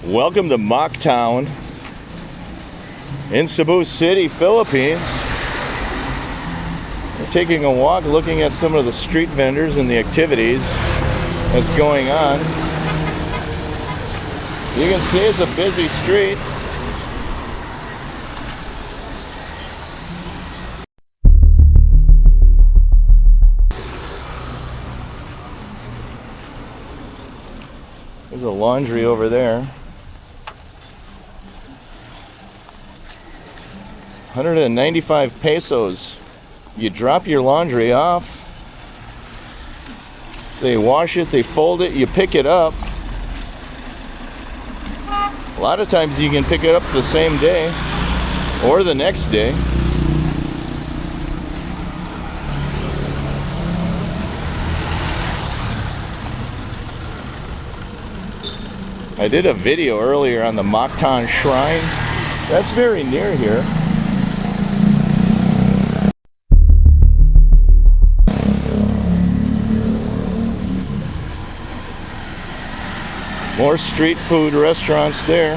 Welcome to Mocktown in Cebu City, Philippines. We're taking a walk looking at some of the street vendors and the activities that's going on. You can see it's a busy street. There's a laundry over there. 195 pesos. You drop your laundry off, they wash it, they fold it, you pick it up. A lot of times you can pick it up the same day or the next day. I did a video earlier on the Mocktown Shrine. That's very near here. More street food restaurants there.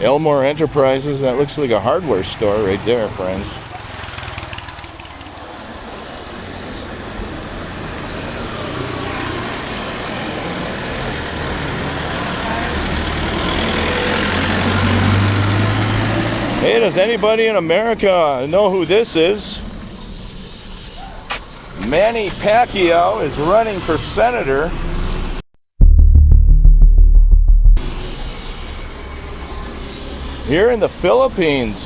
Elmore Enterprises, that looks like a hardware store right there, friends. Hey, does anybody in America know who this is? Manny Pacquiao is running for senator. Here in the Philippines.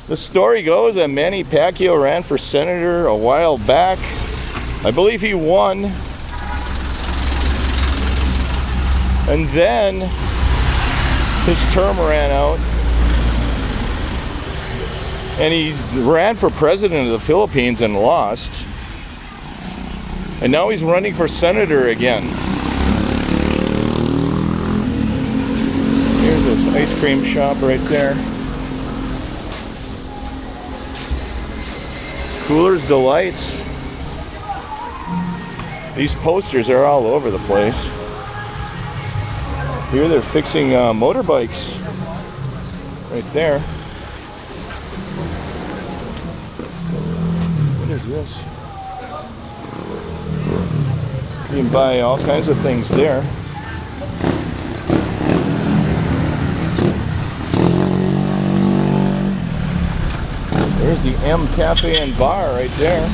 The story goes that Manny Pacquiao ran for senator a while back. I believe he won. And then his term ran out. And he ran for president of the Philippines and lost. And now he's running for senator again. Here's this ice cream shop right there. Cooler's Delights. These posters are all over the place. Here they're fixing motorbikes. Right there. What is this? You can buy all kinds of things there. There's the M Cafe and Bar right there.